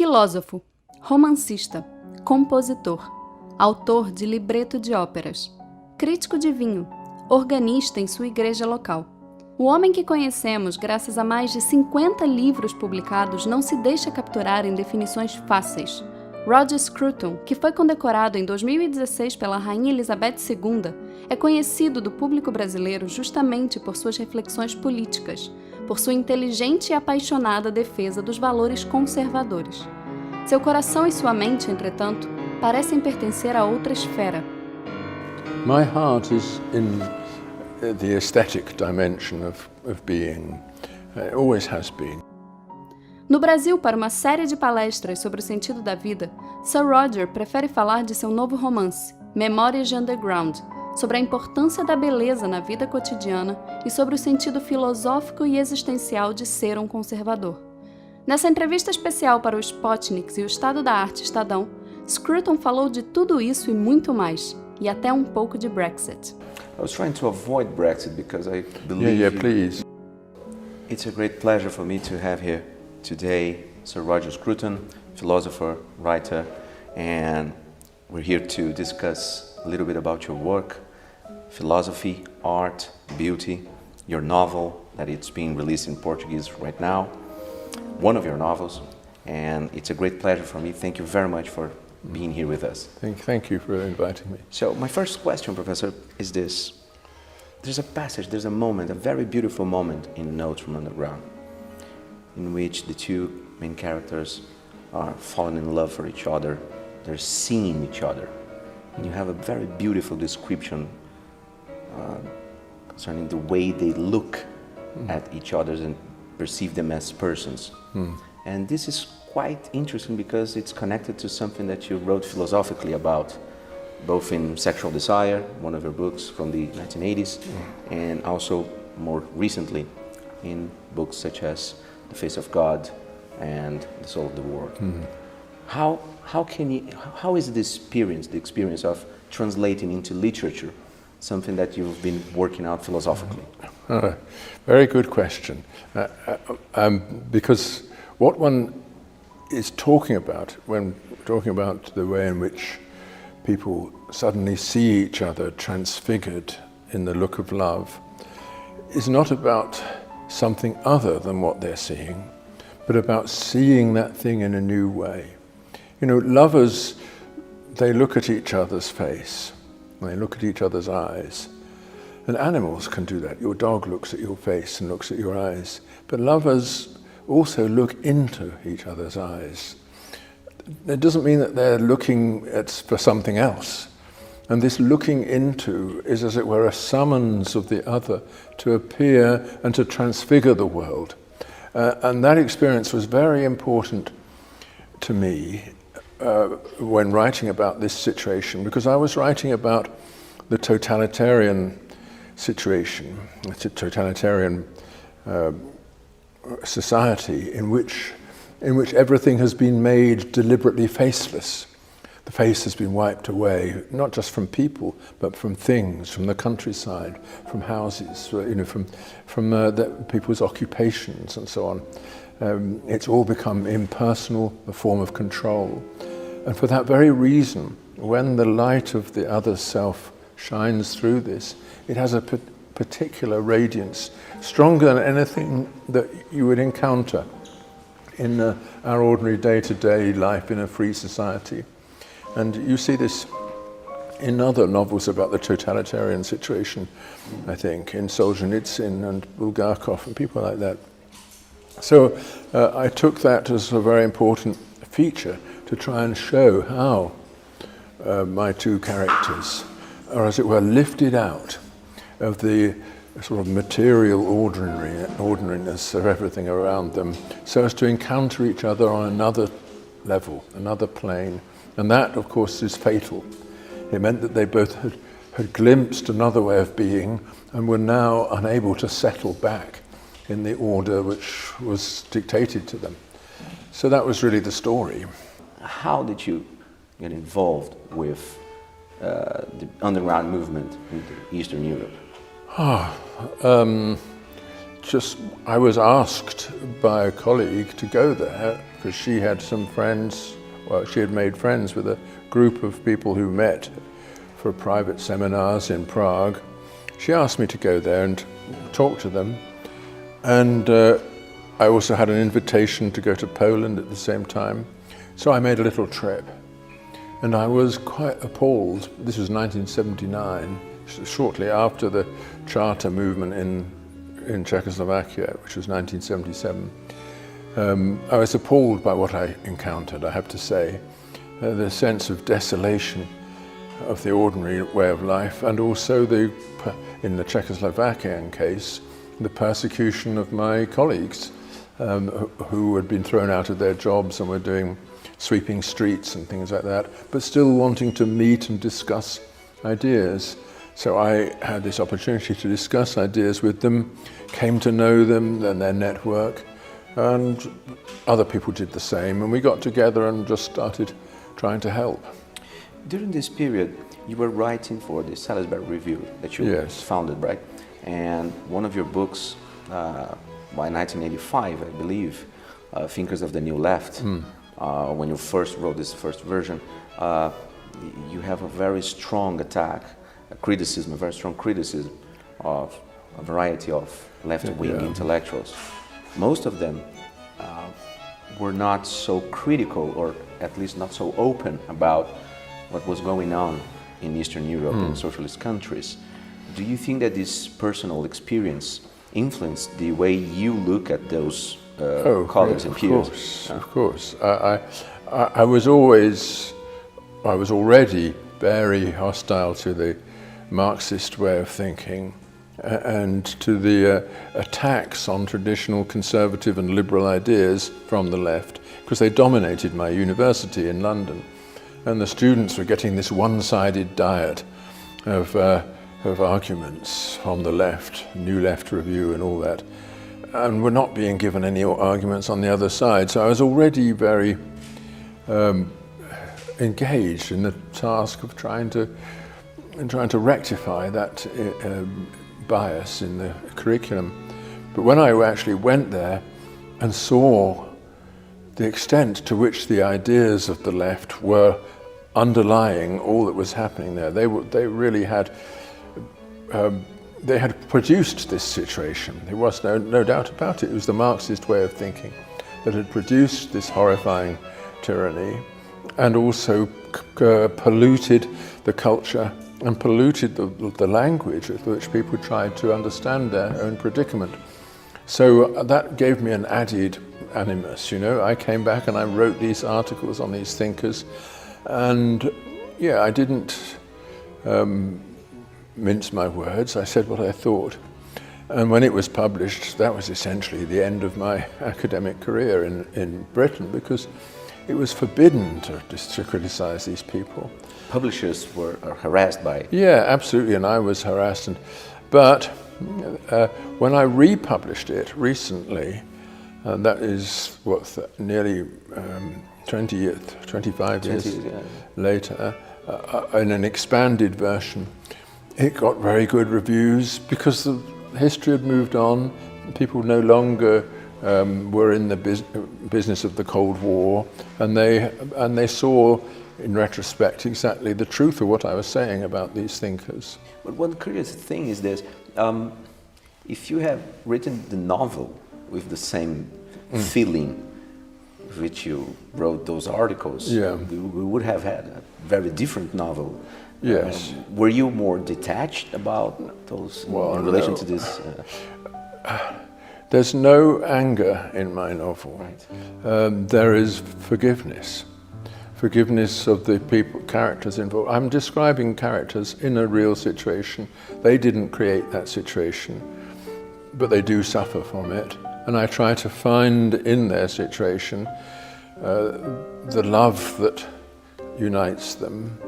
Filósofo, romancista, compositor, autor de libreto de óperas, crítico de vinho, organista em sua igreja local. O homem que conhecemos graças a mais de 50 livros publicados não se deixa capturar em definições fáceis. Roger Scruton, que foi condecorado em 2016 pela Rainha Elizabeth II, é conhecido do público brasileiro justamente por suas reflexões políticas, por sua inteligente e apaixonada defesa dos valores conservadores. Seu coração e sua mente, entretanto, parecem pertencer a outra esfera. My heart is in the aesthetic dimension of being. It always has been. No Brasil, para uma série de palestras sobre o sentido da vida, Sir Roger prefere falar de seu novo romance, Memórias de Underground, sobre a importância da beleza na vida cotidiana e sobre o sentido filosófico e existencial de ser um conservador. Nessa entrevista especial para o SPOTNIKS e o Estado da Arte Estadão, Scruton falou de tudo isso e muito mais, e até um pouco de Brexit. I was trying to avoid Brexit because I believe please. It's a great pleasure for me to have here today Sir Roger Scruton, philosopher, writer, and we're here to discuss a little bit about your work, philosophy, art, beauty, your novel that it's being released in Portuguese right now, one of your novels, and it's a great pleasure for me. Thank you very much for being here with us. Thank you for inviting me. So my first question, Professor, is this. There's a passage, there's a moment, a very beautiful moment in Notes from Underground, in which the two main characters are falling in love for each other, they're seeing each other. And you have a very beautiful description concerning the way they look at each other and perceive them as persons. And this is quite interesting because it's connected to something that you wrote philosophically about, both in Sexual Desire, one of your books from the 1980s, and also more recently in books such as The Face of God and The Soul of the World. How is the experience of translating into literature something that you've been working out philosophically? Very good question. Because what one is talking about when talking about the way in which people suddenly see each other transfigured in the look of love is not about something other than what they're seeing, but about seeing that thing in a new way. You know, lovers, they look at each other's face, they look at each other's eyes, and animals can do that. Your dog looks at your face and looks at your eyes, but lovers also look into each other's eyes. It doesn't mean that they're looking for something else. And this looking into is, as it were, a summons of the other to appear and to transfigure the world. And that experience was very important to me when writing about this situation, because I was writing about the totalitarian situation, a totalitarian society in which everything has been made deliberately faceless. The face has been wiped away, not just from people, but from things, from the countryside, from houses, from people's occupations and so on. It's all become impersonal, a form of control. And for that very reason, when the light of the other self shines through this, it has a particular radiance, stronger than anything that you would encounter in our ordinary day-to-day life in a free society. And you see this in other novels about the totalitarian situation, I think, in Solzhenitsyn and Bulgakov and people like that. So I took that as a very important feature to try and show how my two characters are, as it were, lifted out of the sort of material ordinariness of everything around them, so as to encounter each other on another level, another plane. And that, of course, is fatal. It meant that they both had glimpsed another way of being and were now unable to settle back in the order which was dictated to them. So that was really the story. How did you get involved with the underground movement in Eastern Europe? I was asked by a colleague to go there because she had some friends, well, she had made friends with a group of people who met for private seminars in Prague. She asked me to go there and talk to them. And I also had an invitation to go to Poland at the same time. So I made a little trip. And I was quite appalled. This was 1979, shortly after the Charter movement in Czechoslovakia, which was 1977. I was appalled by what I encountered, I have to say. The sense of desolation of the ordinary way of life, and also in the Czechoslovakian case, the persecution of my colleagues who had been thrown out of their jobs and were doing sweeping streets and things like that, but still wanting to meet and discuss ideas. So I had this opportunity to discuss ideas with them, came to know them and their network, and other people did the same, and we got together and just started trying to help. During this period, you were writing for the Salisbury Review that you founded, right? And one of your books, by 1985, I believe, Thinkers of the New Left, when you first wrote this first version, you have a very strong attack, a very strong criticism of a variety of left-wing intellectuals. Most of them were not so critical, or at least not so open about what was going on in Eastern Europe and socialist countries. Do you think that this personal experience influenced the way you look at those colleagues and peers? Of course. I was already very hostile to the Marxist way of thinking and to the attacks on traditional conservative and liberal ideas from the left, because they dominated my university in London. And the students were getting this one-sided diet of arguments from the left, New Left Review and all that, and were not being given any arguments on the other side. So I was already very engaged in the task of trying to rectify that bias in the curriculum. But when I actually went there and saw the extent to which the ideas of the left were underlying all that was happening there, they really had they had produced this situation. There was no doubt about it. It was the Marxist way of thinking that had produced this horrifying tyranny, and also polluted the culture and polluted the language with which people tried to understand their own predicament. So that gave me an added animus, you know. I came back and I wrote these articles on these thinkers, and yeah, I didn't mince my words. I said what I thought. And when it was published, that was essentially the end of my academic career in Britain, because it was forbidden to criticize these people. Publishers were harassed by it. Yeah, absolutely, and I was harassed. But when I republished it recently, and that is nearly 25 years later, in an expanded version, it got very good reviews because the history had moved on. People no longer were in the business of the Cold War, and they saw, in retrospect, exactly the truth of what I was saying about these thinkers. But one curious thing is this: if you have written the novel with the same feeling with which you wrote those articles, we would have had a very different novel. Yes. Were you more detached about those in relation to this? There's no anger in my novel. Right. There is forgiveness. Forgiveness of the characters involved. I'm describing characters in a real situation. They didn't create that situation, but they do suffer from it. And I try to find in their situation the love that unites them,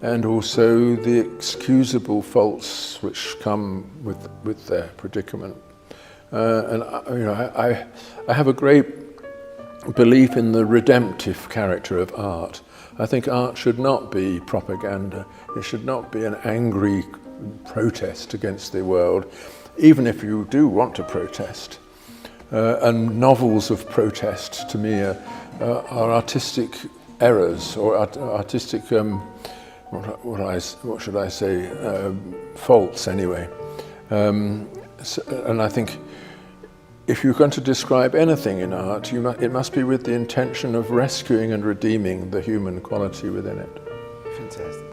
and also the excusable faults which come with their predicament. And I have a great belief in the redemptive character of art. I think art should not be propaganda. It should not be an angry protest against the world. even if you do want to protest. And novels of protest, to me, are artistic errors, or artistic, what should I say, faults anyway. And I think if you're going to describe anything in art, it must be with the intention of rescuing and redeeming the human quality within it. Fantastic.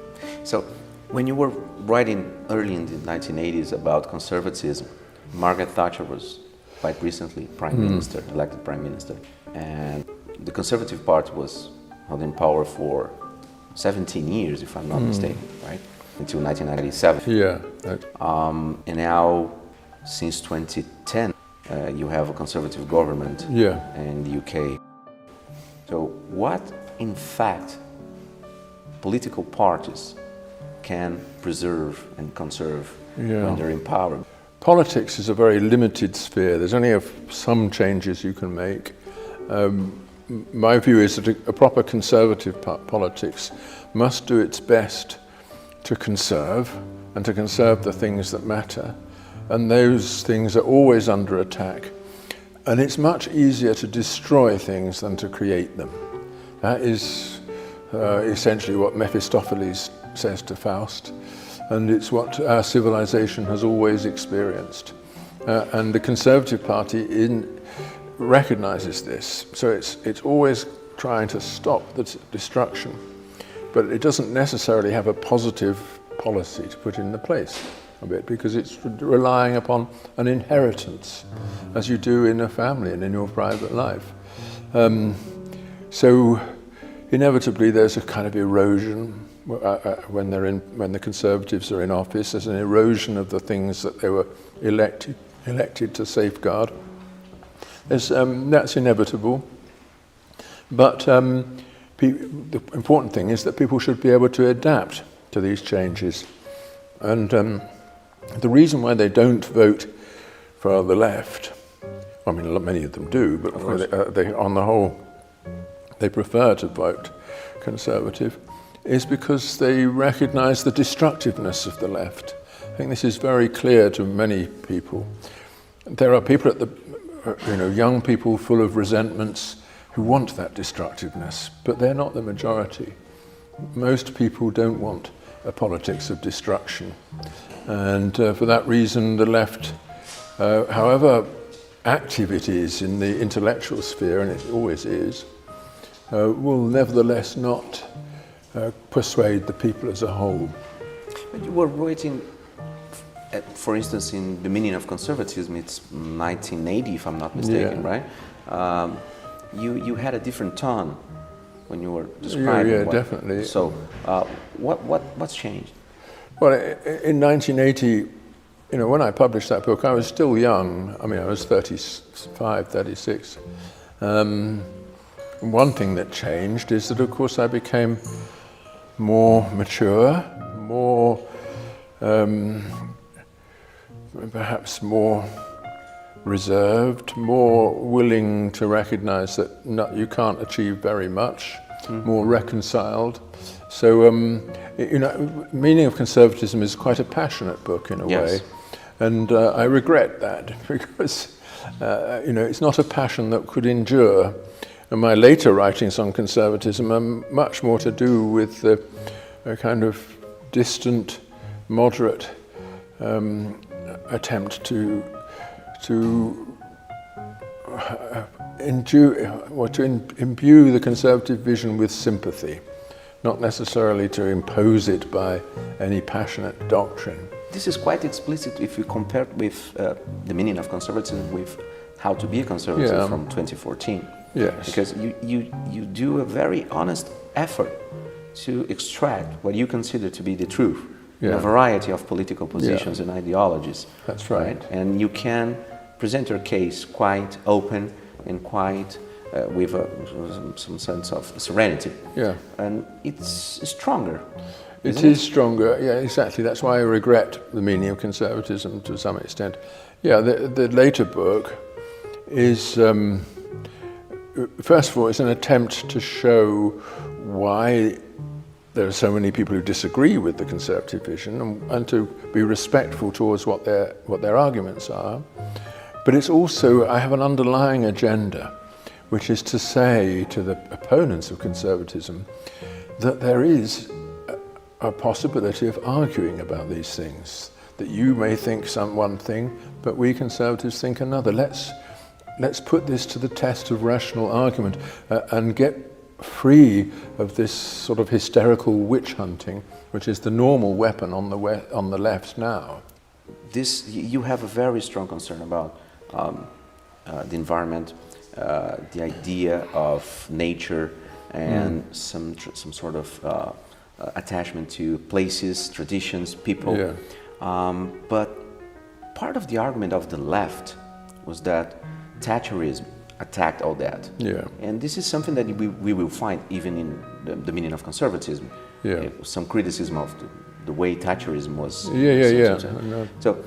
So, when you were writing early in the 1980s about conservatism, Margaret Thatcher was quite recently Prime Minister, elected Prime Minister, and the Conservative Party was held in power for 17 years, if I'm not mistaken, right? Until 1997. Yeah. And now, since 2010, you have a conservative government in the UK. So what, in fact, political parties can preserve and conserve when they're in power? Politics is a very limited sphere. There's only some changes you can make. My view is that a proper conservative politics must do its best to conserve, and to conserve the things that matter. And those things are always under attack. And it's much easier to destroy things than to create them. That is essentially what Mephistopheles says to Faust. And it's what our civilization has always experienced. And the Conservative Party recognizes this. So it's always trying to stop the destruction. But it doesn't necessarily have a positive policy to put into place of it, because it's relying upon an inheritance, as you do in a family and in your private life. So inevitably there's a kind of erosion when the Conservatives are in office. There's an erosion of the things that they were elected to safeguard. That's inevitable. But the important thing is that people should be able to adapt to these changes. And the reason why they don't vote for the left, I mean, many of them do, but on the whole, they prefer to vote Conservative, is because they recognize the destructiveness of the left. I think this is very clear to many people. There are people young people full of resentments who want that destructiveness, but they're not the majority. Most people don't want a politics of destruction. And for that reason, the left, however active it is in the intellectual sphere, and it always is, will nevertheless not persuade the people as a whole. But you were writing, for instance, in The Meaning of Conservatism, it's 1980, if I'm not mistaken, right? You had a different tone when you were describing. Yeah, definitely. So, what's changed? Well, in 1980, when I published that book, I was still young. I mean, I was 35, 36. One thing that changed is that, of course, I became more mature, more, perhaps more reserved, more willing to recognize that you can't achieve very much, more reconciled. So, Meaning of Conservatism is quite a passionate book in a way, and I regret that, because it's not a passion that could endure. And my later writings on conservatism are much more to do with a kind of distant, moderate attempt to imbue the conservative vision with sympathy, not necessarily to impose it by any passionate doctrine. This is quite explicit if you compare it with The Meaning of Conservatism with How to Be a Conservative from 2014. Yes. Because you do a very honest effort to extract what you consider to be the truth in a variety of political positions and ideologies. That's right. And you can present your case quite open and quite with some sense of serenity. Yeah. And it's stronger. It is stronger, yeah, exactly. That's why I regret The Meaning of Conservatism to some extent. Yeah, the later book is, first of all, it's an attempt to show why there are so many people who disagree with the conservative vision, and to be respectful towards what their arguments are. But it's also, I have an underlying agenda, which is to say to the opponents of conservatism that there is a possibility of arguing about these things, that you may think one thing, but we conservatives think another. Let's put this to the test of rational argument and get free of this sort of hysterical witch hunting, which is the normal weapon on the left now. You have a very strong concern about the environment, the idea of nature, and some sort of attachment to places, traditions, people. Yeah. But part of the argument of the left was that Thatcherism attacked all that. Yeah. And this is something that we will find even in the meaning of conservatism. Yeah. Some criticism of the way Thatcherism was. Yeah. So,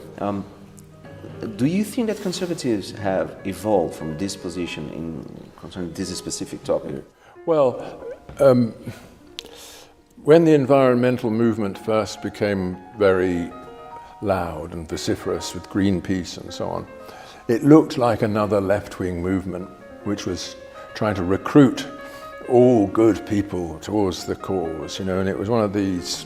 do you think that conservatives have evolved from this position concerning this specific topic? Well, when the environmental movement first became very loud and vociferous with Greenpeace and so on, it looked like another left-wing movement which was trying to recruit all good people towards the cause, and it was one of these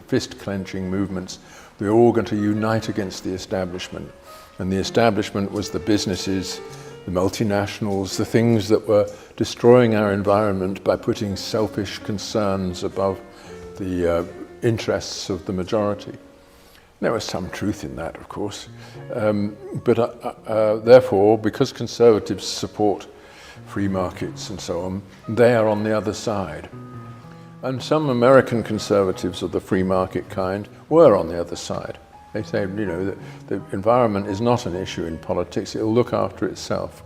fist-clenching movements. We were all going to unite against the establishment, and the establishment was the businesses, the multinationals, the things that were destroying our environment by putting selfish concerns above the interests of the majority. There was some truth in that, of course, but therefore, because conservatives support free markets and so on, they are on the other side. And some American conservatives of the free market kind were on the other side. They say, that the environment is not an issue in politics, it will look after itself.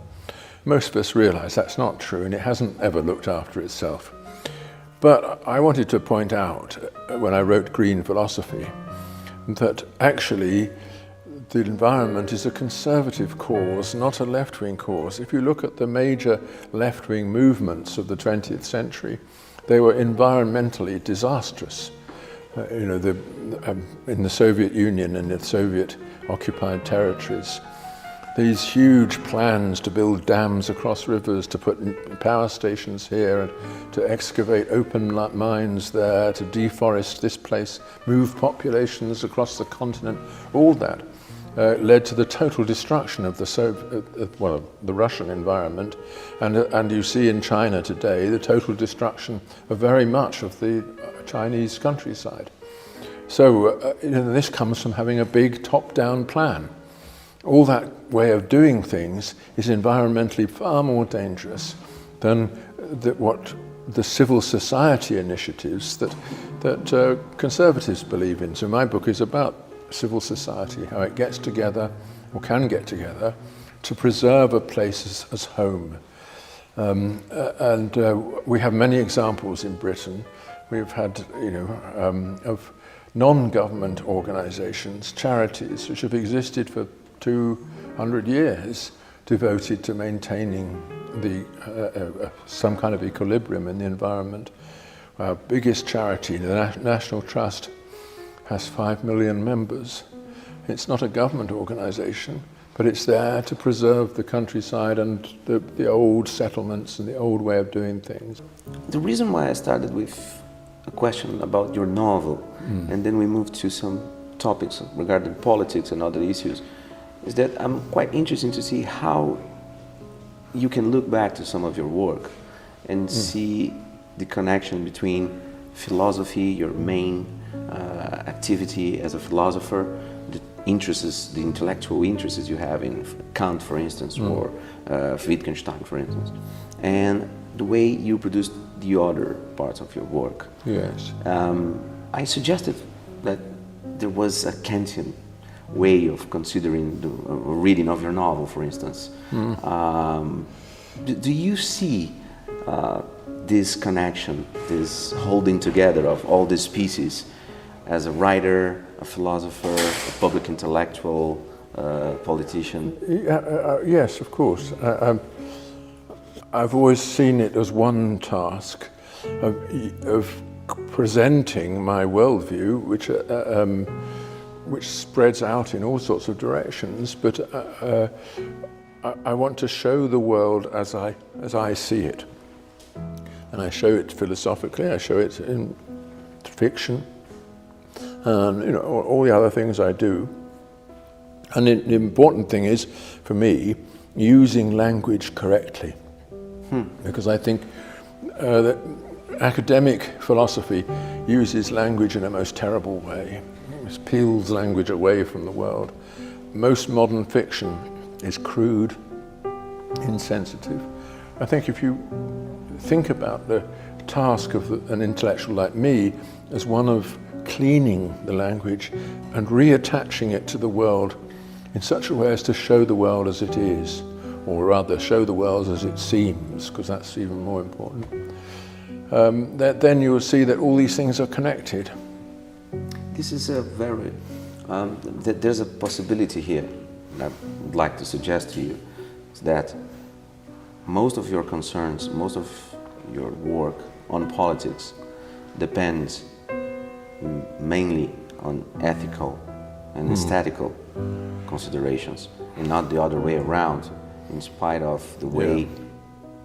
Most of us realize that's not true, and it hasn't ever looked after itself. But I wanted to point out, when I wrote Green Philosophy, that actually the environment is a conservative cause, not a left-wing cause. If you look at the major left-wing movements of the 20th century, they were environmentally disastrous. In the Soviet Union and the Soviet-occupied territories, these huge plans to build dams across rivers, to put power stations here, and to excavate open mines there, to deforest this place, move populations across the continent, all that led to the total destruction of the Russian environment, and you see in China today the total destruction of very much of the Chinese countryside. So this comes from having a big top-down plan. All that way of doing things is environmentally far more dangerous than what the civil society initiatives that conservatives believe in. So my book is about civil society, how it gets together, or can get together, to preserve a place as home. We have many examples in Britain. We've had, of non-government organisations, charities, which have existed for 200 years, devoted to maintaining some kind of equilibrium in the environment. Our biggest charity, the National Trust, has 5 million members. It's not a government organisation, but it's there to preserve the countryside and the old settlements and the old way of doing things. The reason why I started with a question about your novel, and then we moved to some topics regarding politics and other issues, is that I'm quite interested to see how you can look back to some of your work and see the connection between philosophy, your main activity as a philosopher, the intellectual interests you have in Kant, for instance, or Wittgenstein, for instance, and the way you produced the other parts of your work. Yes. I suggested that there was a Kantian way of considering the reading of your novel, for instance. Do you see this connection, this holding together of all these pieces as a writer, a philosopher, a public intellectual, politician? Yes, of course. I've always seen it as one task of presenting my worldview, which spreads out in all sorts of directions, but I want to show the world as I see it. And I show it philosophically, I show it in fiction, and all the other things I do. And the important thing is, for me, using language correctly. Because I think that academic philosophy uses language in a most terrible way. It peels language away from the world. Most modern fiction is crude, insensitive. I think if you think about the task of an intellectual like me as one of cleaning the language and reattaching it to the world in such a way as to show the world as it is, or rather show the world as it seems, because that's even more important, then you will see that all these things are connected. This is a very, there's a possibility here that I would like to suggest to you, is that most of your concerns, most of your work on politics depends mainly on ethical and aesthetical considerations, and not the other way around, in spite of the way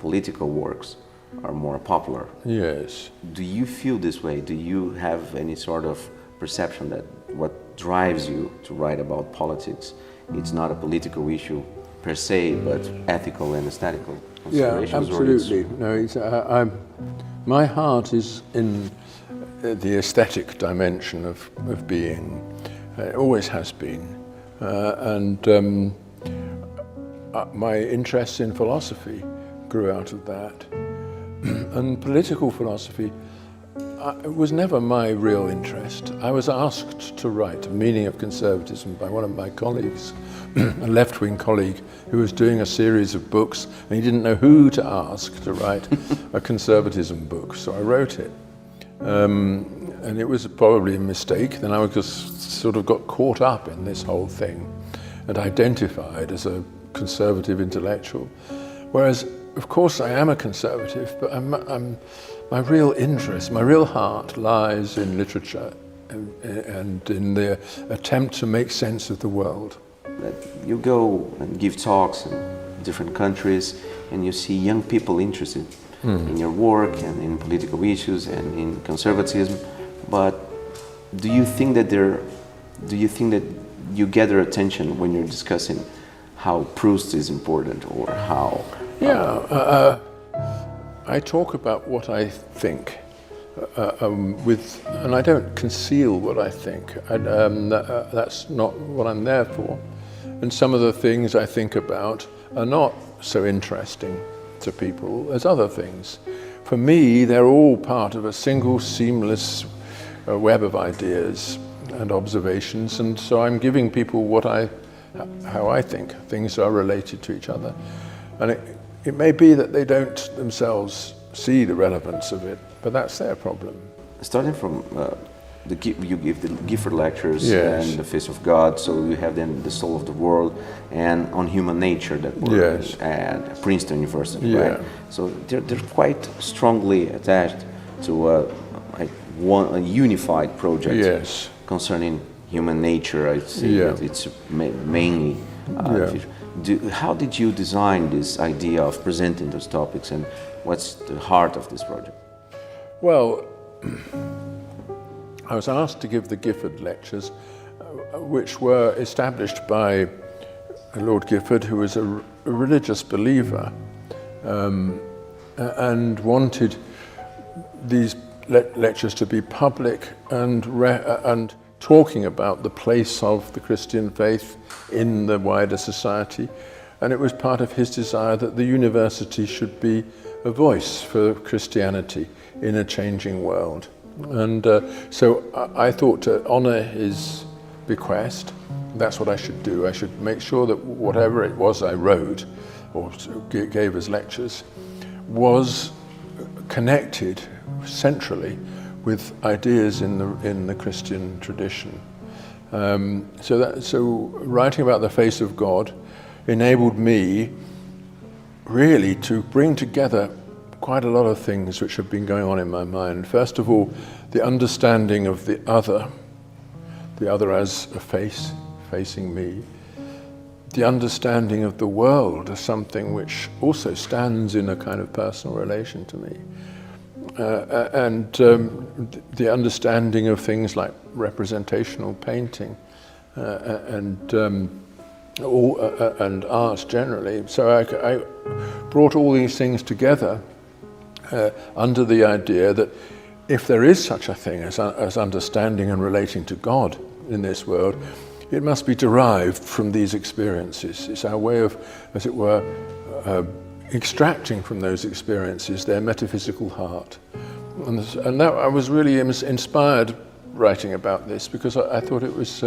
political works are more popular. Yes. Do you feel this way? Do you have any sort of perception that what drives you to write about politics, it's not a political issue per se, but ethical and aesthetical considerations? Yeah, absolutely. No, my heart is in the aesthetic dimension of being. It always has been. My interest in philosophy grew out of that. And political philosophy was never my real interest. I was asked to write A Meaning of Conservatism by one of my colleagues, a left-wing colleague who was doing a series of books, and he didn't know who to ask to write a conservatism book, so I wrote it. And it was probably a mistake. Then I just sort of got caught up in this whole thing and identified as a conservative intellectual. Whereas, of course, I am a conservative, but my real interest, my real heart lies in literature and in the attempt to make sense of the world. That you go and give talks in different countries, and you see young people interested in your work and in political issues and in conservatism. But do you think that you get their attention when you're discussing how Proust is important, or how? I talk about what I think, and I don't conceal what I think. That's not what I'm there for. And some of the things I think about are not so interesting to people as other things. For me, they're all part of a single seamless web of ideas and observations, and so I'm giving people how I think things are related to each other. And it may be that they don't themselves see the relevance of it, but that's their problem. Starting from you give the Gifford lectures, yes, and the Face of God, so you have then The Soul of the World, and on human nature that were yes, at Princeton University, yeah, right? So they're quite strongly attached to a unified project, yes, concerning human nature. I see that it's mainly. How did you design this idea of presenting those topics, and what's the heart of this project? Well, I was asked to give the Gifford lectures, which were established by Lord Gifford, who was a religious believer, and wanted these lectures to be public and talking about the place of the Christian faith in the wider society. And it was part of his desire that the university should be a voice for Christianity in a changing world. And so I thought to honour his bequest, that's what I should do. I should make sure that whatever it was I wrote or gave as lectures was connected centrally with ideas in the Christian tradition. So writing about the face of God enabled me really to bring together quite a lot of things which have been going on in my mind. First of all, the understanding of the other as a face, facing me. The understanding of the world as something which also stands in a kind of personal relation to me. And the understanding of things like representational painting and art generally. So I brought all these things together under the idea that if there is such a thing as understanding and relating to God in this world, it must be derived from these experiences. It's our way of, as it were, extracting from those experiences their metaphysical heart. And that, I was really inspired writing about this because I thought it was,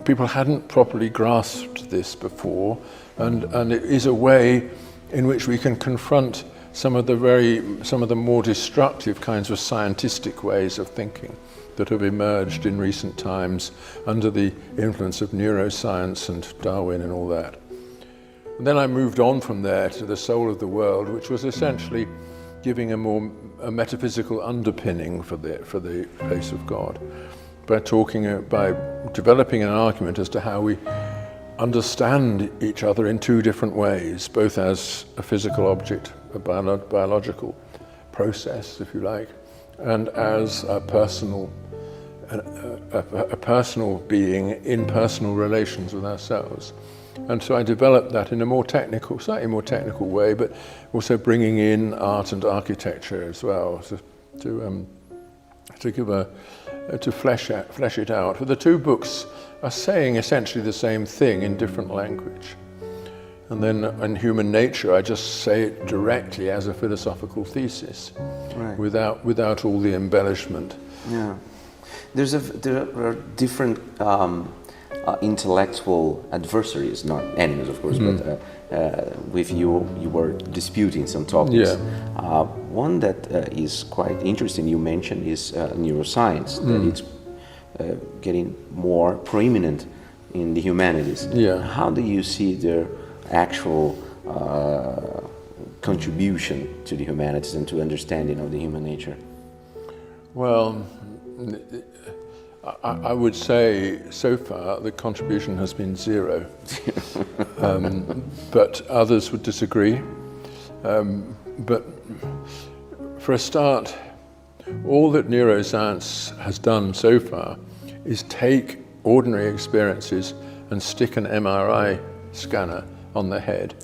people hadn't properly grasped this before, and it is a way in which we can confront some of the more destructive kinds of scientistic ways of thinking that have emerged in recent times under the influence of neuroscience and Darwin and all that. And then I moved on from there to the soul of the world, which was essentially giving a metaphysical underpinning for the face of God, by developing an argument as to how we understand each other in two different ways, both as a physical object, a biological process, if you like, and as a personal being in personal relations with ourselves. And so I developed that in a slightly more technical way, but also bringing in art and architecture as well to flesh it out. But the two books are saying essentially the same thing in different language. And then in Human Nature, I just say it directly as a philosophical thesis, right, without all the embellishment. Yeah, there are different intellectual adversaries, not enemies, of course, but with you were disputing some topics. Yeah. One that is quite interesting you mentioned is neuroscience, that it's getting more prominent in the humanities. Yeah. How do you see their actual contribution to the humanities and to understanding of the human nature? Well, I would say so far the contribution has been zero, but others would disagree. But for a start, all that neuroscience has done so far is take ordinary experiences and stick an MRI scanner on the head.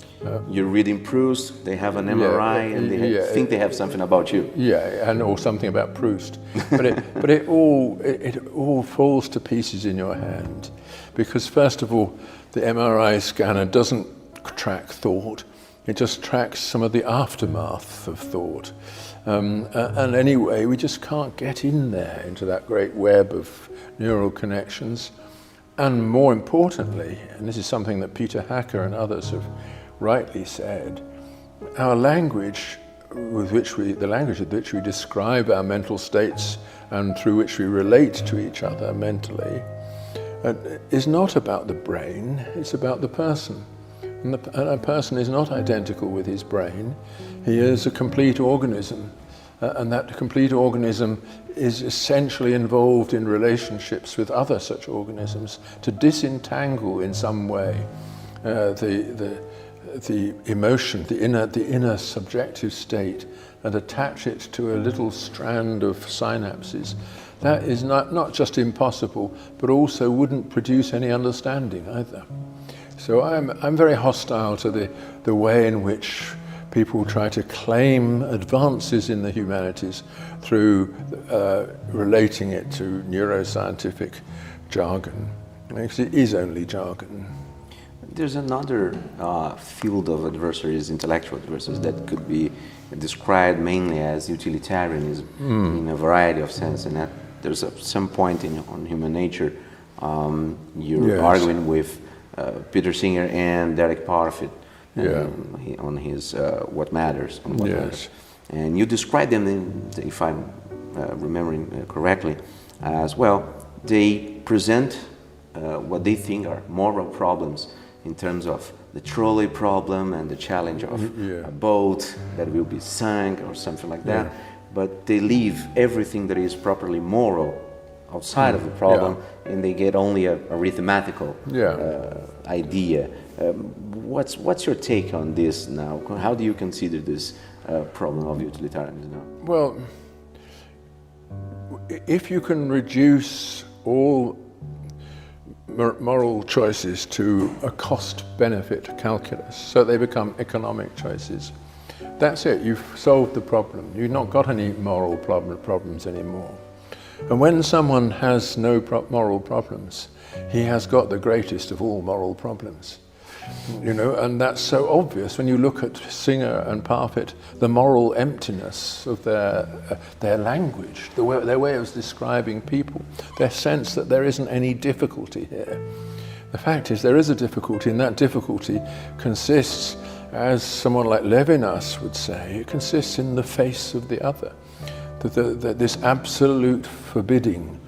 You're reading Proust, they have an MRI, and they think they have something about you. Yeah, or something about Proust. But it all falls to pieces in your hand, because first of all, the MRI scanner doesn't track thought; it just tracks some of the aftermath of thought. And anyway, we just can't get in there into that great web of neural connections. And more importantly, and this is something that Peter Hacker and others have rightly said, our language with which we describe our mental states and through which we relate to each other mentally is not about the brain, it's about the person. And a person is not identical with his brain. He is a complete organism. And that complete organism is essentially involved in relationships with other such organisms to disentangle in some way the emotion, the inner subjective state, and attach it to a little strand of synapses. That is not just impossible, but also wouldn't produce any understanding either. So I'm very hostile to the way in which people try to claim advances in the humanities through relating it to neuroscientific jargon. Because it is only jargon. There's another field of adversaries, intellectual adversaries, that could be described mainly as utilitarianism in a variety of sense, and that there's some point on Human Nature you're arguing with Peter Singer and Derek Parfit on his What Matters. On What Matters. And you describe them, if I'm remembering correctly, as well, they present what they think are moral problems in terms of the trolley problem and the challenge of a boat that will be sunk or something like that. But they leave everything that is properly moral outside of the problem, and they get only a arithmetical idea. What's your take on this now? How do you consider this problem of utilitarianism now? Well, if you can reduce all moral choices to a cost-benefit calculus, so they become economic choices, that's it, you've solved the problem. You've not got any moral problems anymore. And when someone has no moral problems, he has got the greatest of all moral problems. You know, and that's so obvious when you look at Singer and Parfit, the moral emptiness of their language, their way of describing people, their sense that there isn't any difficulty here. The fact is there is a difficulty, and that difficulty consists, as someone like Levinas would say, it consists in the face of the other. This absolute forbidding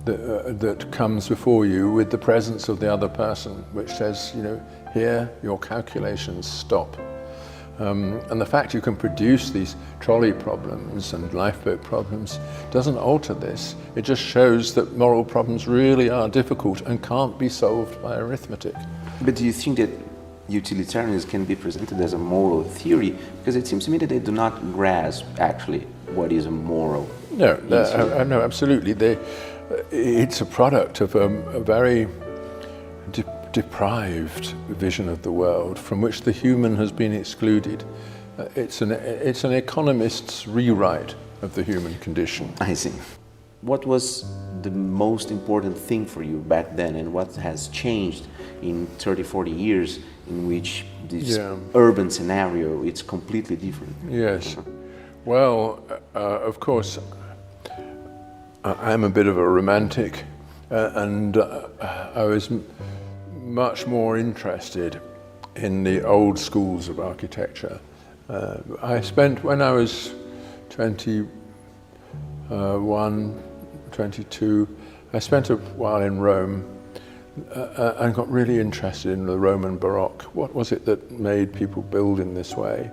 that comes before you with the presence of the other person, which says, you know, here your calculations stop. And the fact you can produce these trolley problems and lifeboat problems doesn't alter this. It just shows that moral problems really are difficult and can't be solved by arithmetic. But do you think that utilitarianism can be presented as a moral theory? Because it seems to me that they do not grasp actually what is a moral. No, no, absolutely. It's a product of a very deprived vision of the world from which the human has been excluded. It's an economist's rewrite of the human condition. I see. What was the most important thing for you back then, and what has changed in 30, 40 years in which this urban scenario is completely different? Yes. Well, of course, I'm a bit of a romantic, and I was much more interested in the old schools of architecture. I spent, when I was 21, 22, I spent a while in Rome and got really interested in the Roman Baroque. What was it that made people build in this way?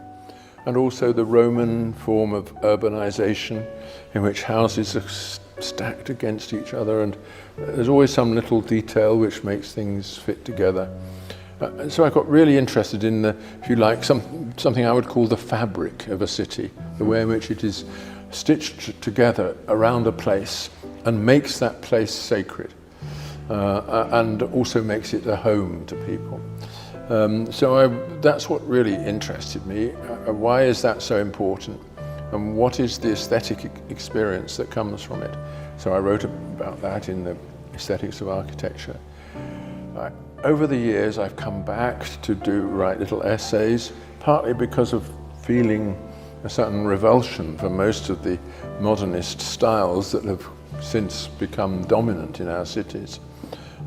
And also the Roman form of urbanization, in which houses are stacked against each other, and there's always some little detail which makes things fit together. So I got really interested in the, if you like, something I would call the fabric of a city, the way in which it is stitched together around a place and makes that place sacred, and also makes it a home to people. That's what really interested me. Why is that so important? And what is the aesthetic experience that comes from it? So I wrote about that in the Aesthetics of Architecture. Over the years I've come back to write little essays, partly because of feeling a certain revulsion for most of the modernist styles that have since become dominant in our cities.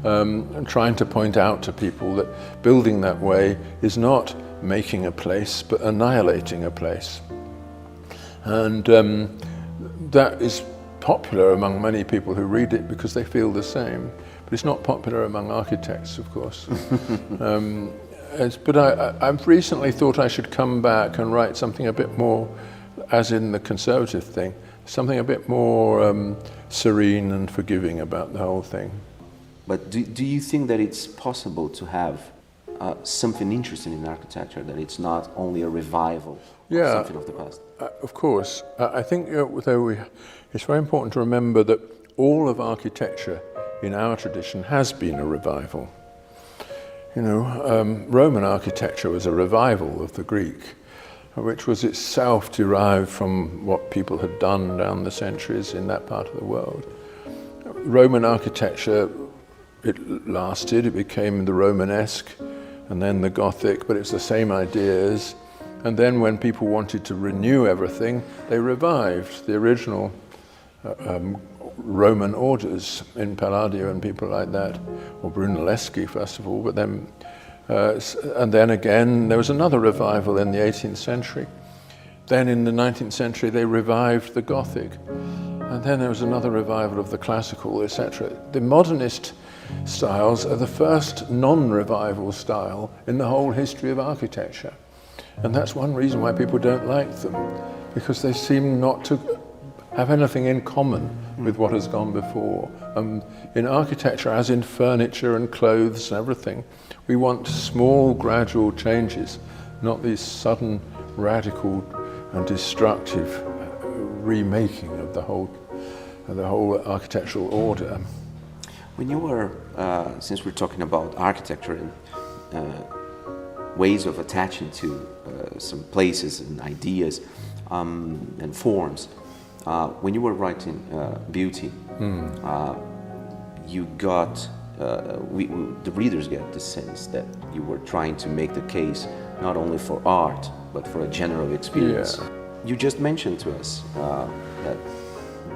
And trying to point out to people that building that way is not making a place, but annihilating a place. And that is popular among many people who read it because they feel the same, but it's not popular among architects, of course. But I've recently thought I should come back and write something a bit more, as in the conservative thing, something a bit more serene and forgiving about the whole thing. But do you think that it's possible to have something interesting in architecture, that it's not only a revival of something of the past? Of course. I think it's very important to remember that all of architecture in our tradition has been a revival. You know, Roman architecture was a revival of the Greek, which was itself derived from what people had done down the centuries in that part of the world. Roman architecture, it lasted, it became the Romanesque and then the Gothic, but it's the same ideas. And then when people wanted to renew everything, they revived the original Roman orders in Palladio and people like that, or Brunelleschi first of all, but then, and then again there was another revival in the 18th century. Then in the 19th century they revived the Gothic, and then there was another revival of the classical, etc. The modernist styles are the first non-revival style in the whole history of architecture. And that's one reason why people don't like them, because they seem not to have anything in common with what has gone before. In architecture, as in furniture and clothes and everything, we want small, gradual changes, not these sudden, radical and destructive remaking of the whole architectural order. When you were, since we're talking about architecture and ways of attaching to some places and ideas and forms, when you were writing Beauty, you got, the readers get the sense that you were trying to make the case not only for art, but for a general experience. Yeah. You just mentioned to us that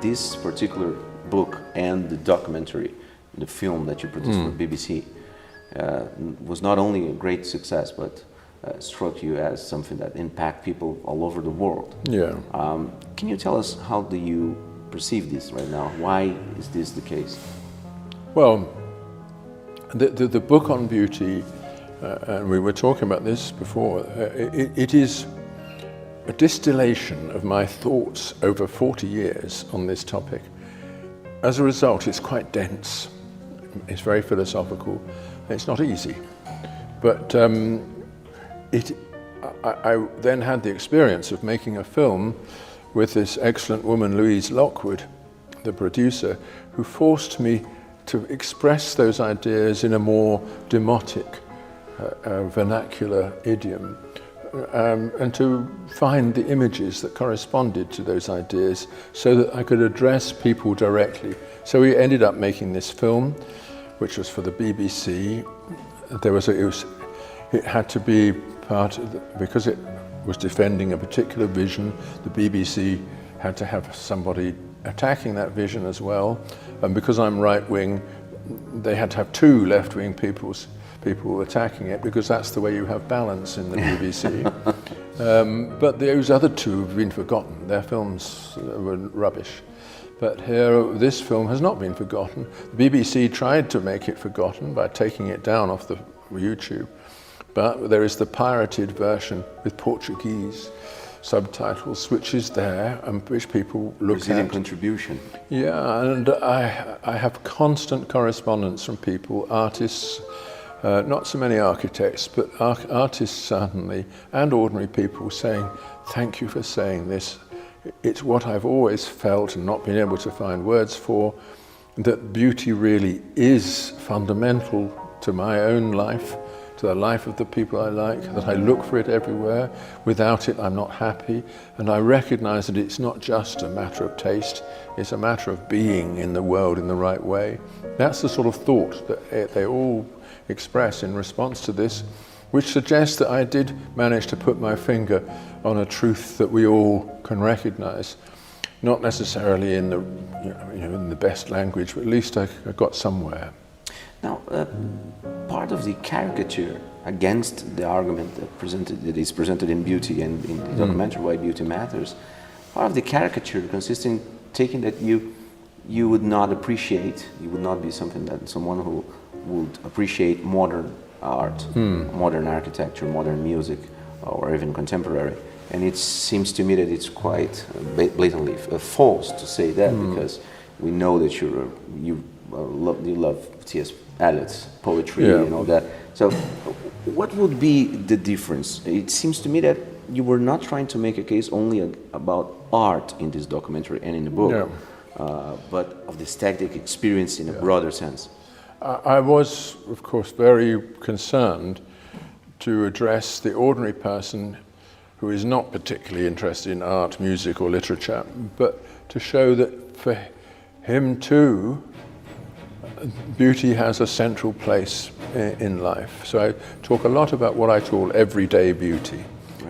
this particular book and the documentary, the film that you produced for BBC, was not only a great success, but struck you as something that impacted people all over the world. Yeah. Can you tell us, how do you perceive this right now? Why is this the case? Well, the book on beauty, and we were talking about this before, it is a distillation of my thoughts over 40 years on this topic. As a result, it's quite dense. It's very philosophical. It's not easy. But I then had the experience of making a film with this excellent woman, Louise Lockwood, the producer, who forced me to express those ideas in a more demotic, vernacular idiom, and to find the images that corresponded to those ideas so that I could address people directly. So we ended up making this film, which was for the BBC. It had to be part of because it was defending a particular vision. The BBC had to have somebody attacking that vision as well. And because I'm right-wing, they had to have two left-wing people attacking it, because that's the way you have balance in the BBC. But those other two have been forgotten. Their films were rubbish. But here, this film has not been forgotten. The BBC tried to make it forgotten by taking it down off the YouTube. But there is the pirated version with Portuguese subtitles, which is there and which people look at. Brazilian contribution. Yeah, and I have constant correspondence from people, artists, not so many architects, but artists certainly, and ordinary people saying, thank you for saying this. It's what I've always felt and not been able to find words for, that beauty really is fundamental to my own life, to the life of the people I like, that I look for it everywhere. Without it, I'm not happy. And I recognize that it's not just a matter of taste, it's a matter of being in the world in the right way. That's the sort of thought that they all express in response to this, which suggests that I did manage to put my finger on a truth that we all can recognize. Not necessarily in the, in the best language, but at least I got somewhere. Now, part of the caricature against the argument that is presented in Beauty and in the documentary Why Beauty Matters, part of the caricature consists in taking that you would not appreciate, you would not be someone who would appreciate modern art, modern architecture, modern music, or even contemporary. And it seems to me that it's quite blatantly false to say that, because we know that you love T.S. Eliot's poetry and all that. So what would be the difference? It seems to me that you were not trying to make a case only about art in this documentary and in the book, but of the aesthetic experience in a broader sense. I was, of course, very concerned to address the ordinary person who is not particularly interested in art, music, or literature, but to show that for him too, beauty has a central place in life. So I talk a lot about what I call everyday beauty,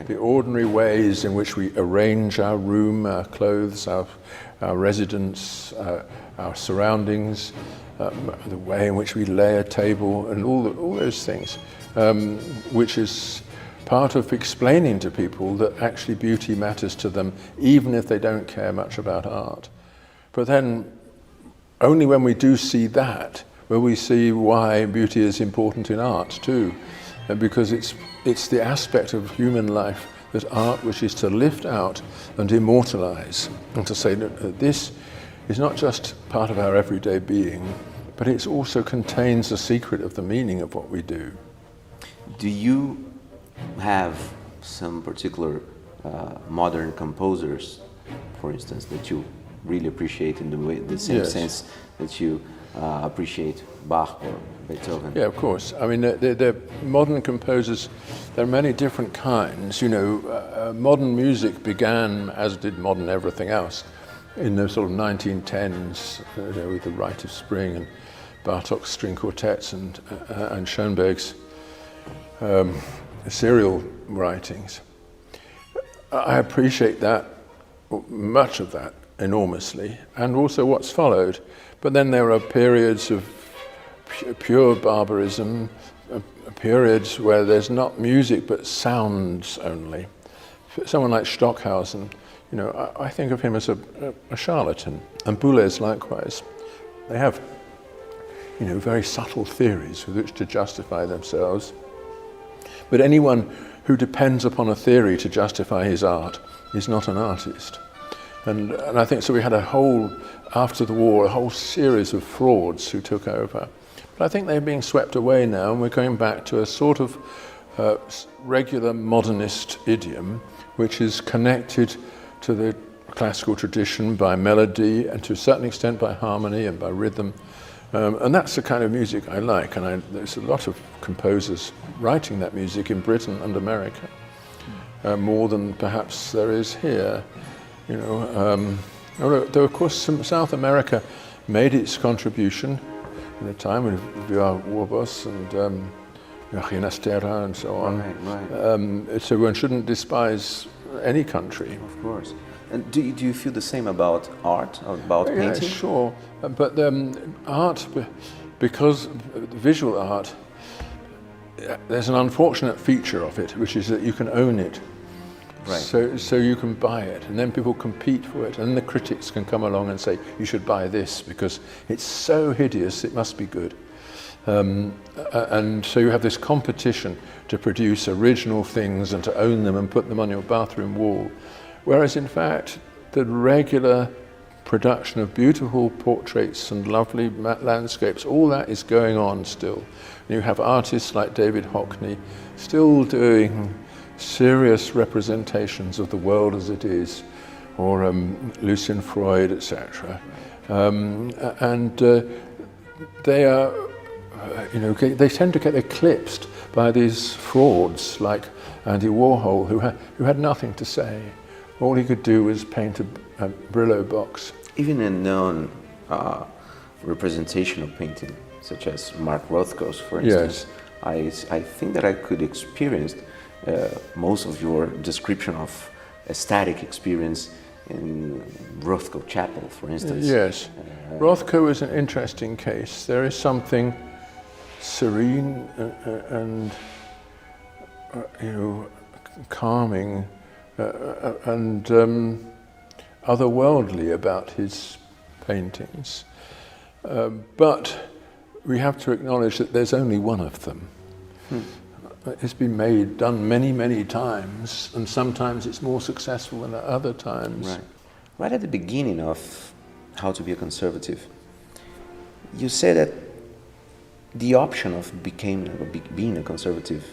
the ordinary ways in which we arrange our room, our clothes, our residence, our surroundings, the way in which we lay a table, and all those things, which is part of explaining to people that actually beauty matters to them, even if they don't care much about art. But then, only when we do see that, where we see why beauty is important in art too, because it's the aspect of human life that art wishes to lift out and immortalize, and to say that this is not just part of our everyday being, but it also contains the secret of the meaning of what we do. Do you have some particular modern composers, for instance, that you really appreciate in the same Yes. sense that you appreciate Bach or Beethoven? Yeah, of course. I mean, they're modern composers. There are many different kinds. You know, modern music began, as did modern everything else, in the sort of 1910s, with the Rite of Spring and Bartók's string quartets and Schoenberg's serial writings. I appreciate that, much of that, enormously, and also what's followed. But then there are periods of pure barbarism, periods where there's not music but sounds only. Someone like Stockhausen, you know, I think of him as a charlatan, and Boulez likewise. They have, you know, very subtle theories with which to justify themselves. But anyone who depends upon a theory to justify his art is not an artist. And I think so we had after the war, a whole series of frauds who took over. But I think they're being swept away now, and we're going back to a sort of regular modernist idiom, which is connected to the classical tradition by melody and to a certain extent by harmony and by rhythm. And that's the kind of music I like, and there's a lot of composers writing that music in Britain and America, more than perhaps there is here. You know, though of course South America made its contribution in a time with Villar Warbos and Ginastera and so on. Right. So one shouldn't despise any country. Of course. And do you feel the same about art, about painting? Yeah, sure. But art, because visual art, there's an unfortunate feature of it, which is that you can own it. Right. So you can buy it, and then people compete for it, and then the critics can come along and say, you should buy this because it's so hideous, it must be good. And so you have this competition to produce original things and to own them and put them on your bathroom wall. Whereas in fact, the regular production of beautiful portraits and lovely landscapes, all that is going on still. And you have artists like David Hockney still doing serious representations of the world as it is, or Lucien Freud, etc. And they are, they tend to get eclipsed by these frauds like Andy Warhol, who had nothing to say. All he could do was paint a Brillo box. Even a known representation of painting, such as Mark Rothko's, for instance, Yes. I think that I could experience most of your description of aesthetic experience in Rothko Chapel, for instance. Yes. Rothko is an interesting case. There is something serene and calming and otherworldly about his paintings. But we have to acknowledge that there's only one of them. It's been done many, many times, and sometimes it's more successful than at other times. Right. Right at the beginning of How to Be a Conservative, you said that the option of being a conservative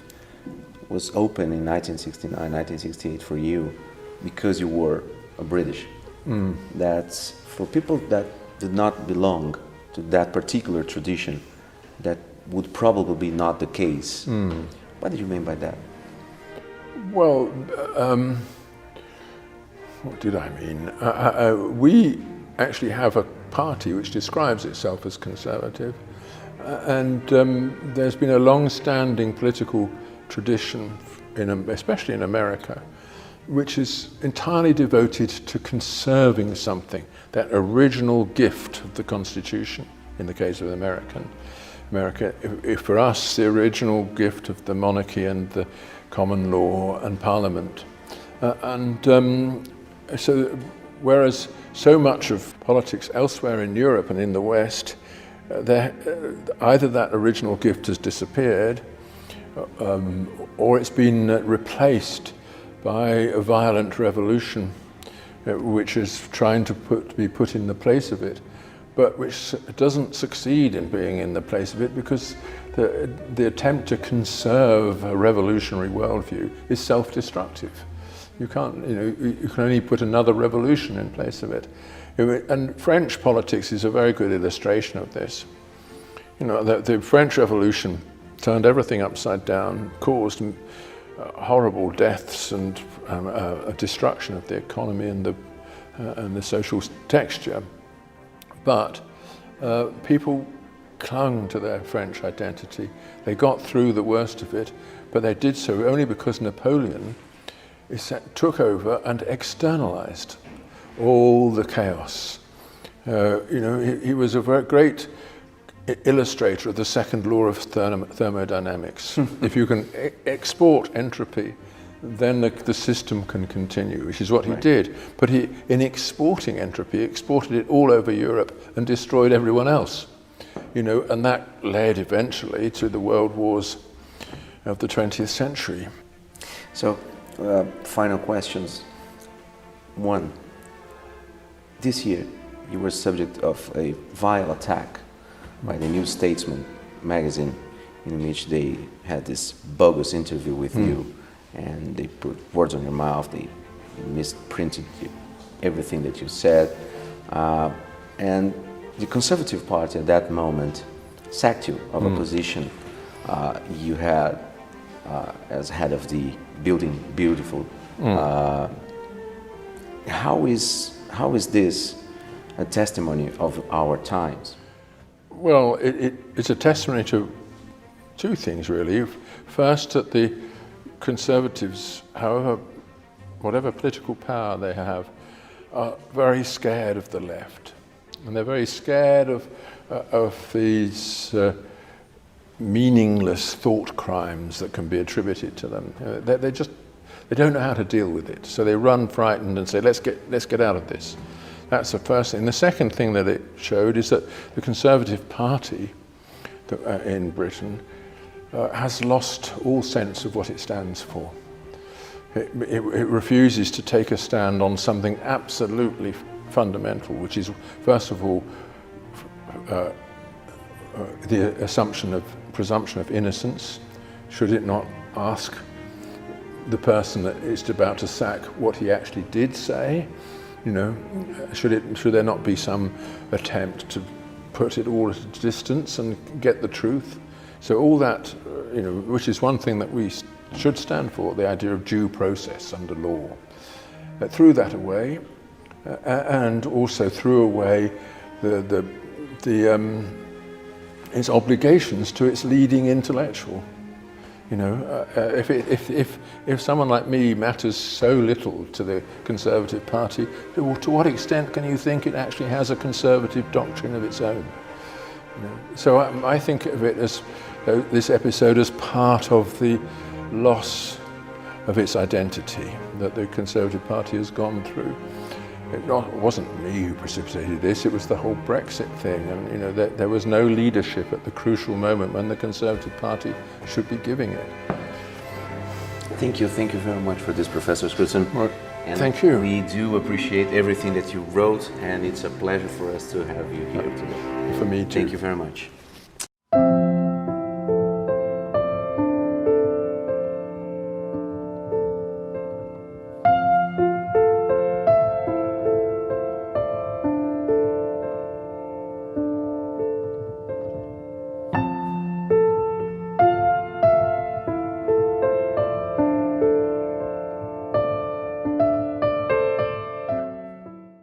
was open in 1969, 1968 for you because you were a British. That's for people that did not belong to that particular tradition, that would probably be not the case. What did you mean by that? Well, what did I mean? We actually have a party which describes itself as conservative, and there's been a long-standing political tradition, especially in America, which is entirely devoted to conserving something, that original gift of the Constitution, in the case of America, if for us, the original gift of the monarchy and the common law and parliament. So whereas so much of politics elsewhere in Europe and in the West either that original gift has disappeared, or it's been replaced by a violent revolution, which is trying to be put in the place of it, but which doesn't succeed in being in the place of it because the attempt to conserve a revolutionary worldview is self-destructive. You can't, you can only put another revolution in place of it. And French politics is a very good illustration of this. The French Revolution turned everything upside down, caused horrible deaths and a destruction of the economy and the social texture. But people clung to their French identity. They got through the worst of it, but they did so only because Napoleon took over and externalized all the chaos. He was a very great illustrator of the second law of thermodynamics. If you can export entropy, then the system can continue, which is what he did. But in exporting entropy, exported it all over Europe and destroyed everyone else. And that led eventually to the world wars of the 20th century. So, final questions. One, this year you were subject of a vile attack by the New Statesman magazine, in which they had this bogus interview with you, and they put words on your mouth, they misprinted everything that you said, and the Conservative Party at that moment sacked you of a position you had as head of the Building Beautiful. How is this a testimony of our times? Well, it's a testimony to two things, really. First, that the Conservatives, whatever political power they have, are very scared of the left. And they're very scared of these meaningless thought crimes that can be attributed to them. They don't know how to deal with it. So they run frightened and say, let's get out of this. That's the first thing. The second thing that it showed is that the Conservative Party in Britain has lost all sense of what it stands for. It refuses to take a stand on something absolutely fundamental, which is, first of all, the presumption of innocence. Should it not ask the person that it's about to sack what he actually did say? Should there not be some attempt to put it all at a distance and get the truth? So all that, which is one thing that we should stand for, the idea of due process under law. Threw that away, and also threw away its obligations to its leading intellectual. If someone like me matters so little to the Conservative Party, to what extent can you think it actually has a conservative doctrine of its own? So I think of it as this episode as part of the loss of its identity that the Conservative Party has gone through. It wasn't me who precipitated this, it was the whole Brexit thing, and there was no leadership at the crucial moment when the Conservative Party should be giving it. Thank you very much for this, Professor Scruton. Well, and thank you. We do appreciate everything that you wrote, and it's a pleasure for us to have you here today. For me too. Thank you very much.